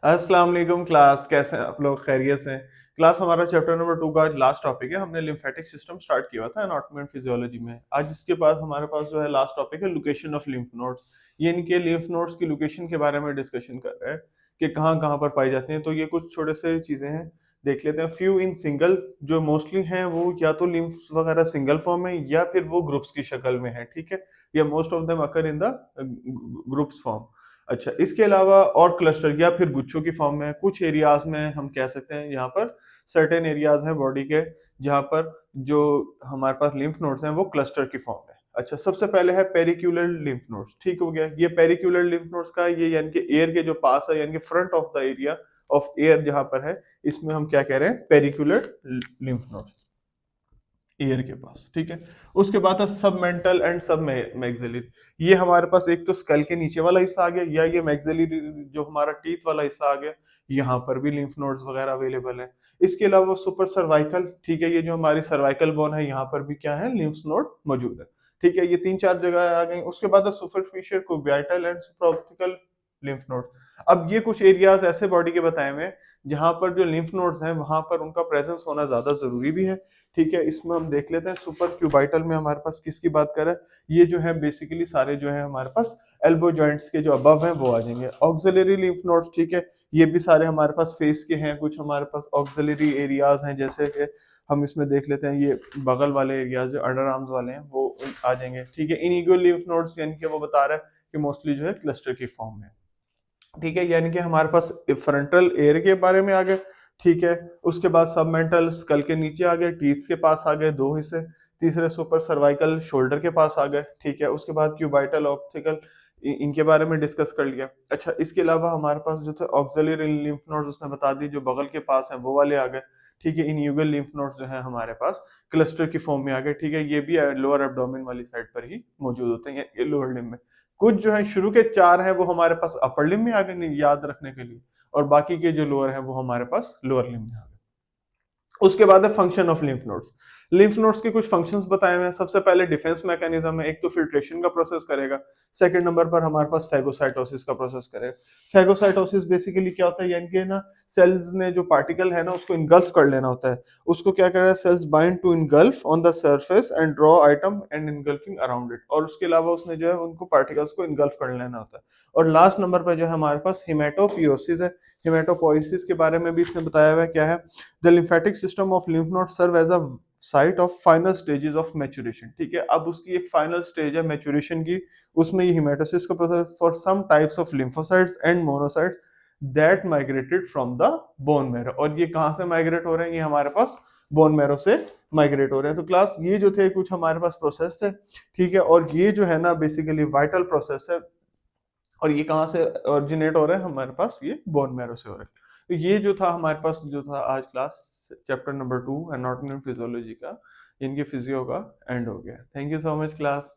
अस्सलाम वालेकुम क्लास, कैसे हैं आप लोग? खैरियत से हैं? क्लास हमारा चैप्टर नंबर 2 का आज लास्ट टॉपिक है। हमने लिम्फेटिक सिस्टम स्टार्ट किया हुआ था एनाटॉमी एंड फिजियोलॉजी में। आज इसके बाद हमारे पास जो है लास्ट टॉपिक है लोकेशन ऑफ लिम्फ नोड्स। ये इनके लिम्फ नोड्स की लोकेशन के बारे में डिस्कशन कर रहे हैं कि कहाँ-कहाँ पर पाई जाती हैं। तो ये कुछ छोटे से चीजें हैं, देख लेते हैं। फ्यू इन सिंगल, जो मोस्टली हैं वो या तो लिम्फ वगैरह सिंगल फॉर्म में या फिर वो ग्रुप्स की शक्ल में है, ठीक है? या most of them occur in the groups form. अच्छा, इसके अलावा और क्लस्टर या फिर गुच्छों की फॉर्म में कुछ एरियाज में हम कह सकते हैं यहाँ पर सर्टेन एरियाज हैं बॉडी के जहाँ पर जो हमारे पास लिम्फ नोड्स हैं वो क्लस्टर की फॉर्म में। अच्छा, सबसे पहले है पेरिक्यूलर लिम्फ नोड्स। ठीक हो गया, ये पेरिक्यूलर लिम्फ नोड्स का ये यानी कि एयर के जो पास है, यानी कि front of the area of air जहां पर है, इसमें हम क्या कह रहे हैं? पेरिक्यूलर लिम्फ नोड्स, ईयर के पास। ठीक है, उसके बाद है सब मेंटल एंड सब मैग्जिलरी। ये हमारे पास एक तो स्कल के नीचे वाला हिस्सा आ गया, या ये मैग्जिलरी जो हमारा टीथ वाला हिस्सा आ गया। यहाँ पर भी लिम्फ नोड्स वगैरह अवेलेबल है। इसके अलावा सुपर सर्वाइकल, ठीक है, ये जो हमारी सर्वाइकल बोन है, यहाँ पर भी क्या है? लिम्फ नोड मौजूद है। ठीक है, ये 3-4 जगह आ गई। उसके बाद सुपरफिशियल कुबियाटल एंड सुप्राऑप्टिकल लिम्फ नोड। अब ये कुछ एरियाज ऐसे बॉडी के बताए हुए हैं जहां पर जो लिम्फ नोड्स हैं वहां पर उनका प्रेजेंस होना ज्यादा जरूरी भी है। ठीक है, इसमें हम देख लेते हैं सुपर क्यूबाइटल में हमारे पास किसकी बात करें। ये जो है बेसिकली सारे जो है हमारे पास एल्बो जॉइंट्स के जो अबव हैं वो आ जाएंगे। ऑक्सिलरी लिम्फ नोड्स, ठीक है, ये भी सारे हमारे पास फेस के हैं। कुछ हमारे पास ऑक्सिलरी एरियाज हैं, जैसे कि हम इसमें देख लेते हैं ये बगल वाले एरियाज जो अंडर आर्म्स वाले हैं वो आ जाएंगे। ठीक है, इनिगुअल लिम्फ नोड्स यानी कि वो बता रहा है कि मोस्टली जो है क्लस्टर की फॉर्म में। ठीक है, यानी कि हमारे पास फ्रंटल एयर के बारे में आ गए। ठीक है, उसके बाद सबमेंटल स्कल के नीचे आ गए, टीथ के पास आ गए 2 हिस्से। तीसरे सुपर सर्वाइकल शोल्डर के पास आ गए। ठीक है, उसके बाद क्यूबाइटल ऑप्टिकल, इनके बारे में डिस्कस कर लिया। अच्छा, इसके अलावा हमारे पास जो थे ऑक्सिलरी लिम्फ नोड्स, उसने बता दी जो बगल के पास है वो वाले आ गए। ठीक है, इन्यूगल लिम्फ नोड्स जो है हमारे पास क्लस्टर की फॉर्म में आ गए। ठीक है, ये भी लोअर एब्डोमेन वाली साइड पर ही मौजूद होते हैं, ये लोअर लिम्ब में। कुछ जो है शुरू के 4 हैं वो हमारे पास अपर लिम्ब में आ गए, याद रखने के लिए, और बाकी के जो लोअर हैं वो हमारे पास लोअर लिम्ब में आ गए। उसके बाद है function of lymph nodes. Lymph nodes के कुछ फंक्शंस बताए हुए हैं। सबसे पहले डिफेंस मैकेनिज्म है, एक तो फिल्ट्रेशन का प्रोसेस करेगा। सेकंड नंबर पर हमारे पास फैगोसाइटोसिस का प्रोसेस करेगा। फैगोसाइटोसिस बेसिकली क्या होता है, यानी कि ना सेल्स ने जो पार्टिकल है ना उसको इनगल्फ कर लेना होता है। उसको क्या कर रहा है? Cells bind to engulf on the surface and draw item and engulfing around it, और उसके अलावा उसने जो है उनको पार्टिकल्स को इनगल्फ कर लेना होता है। और लास्ट नंबर पर जो है हमारे पास हिमेटोपियोसिस है। हिमेटोपोइसिस के बारे में भी इसने बताया हुआ है क्या है? The lymphatic system of lymph nodes serve as a site of final stages of maturation। ठीक है, अब उसकी एक फाइनल स्टेज है मैच्योरेशन की, उसमें ये हिमेटोसिस का process for some types of lymphocytes and monocytes that migrated from the bone marrow. और ये कहाँ से माइग्रेट हो रहे हैं? ये हमारे पास बोन मैरो से माइग्रेट हो रहे हैं। तो क्लास ये जो थे कुछ हमारे पास प्रोसेस थे। ठीक है, और ये जो है ना बेसिकली वाइटल प्रोसेस है, और ये कहाँ से ओरिजिनेट हो रहा है? हमारे पास ये बोन मैरो से हो रहा है। तो ये जो था हमारे पास जो था आज class chapter number 2 anatomy and physiology का, इनके फिजियो का एंड हो गया। Thank you so much class.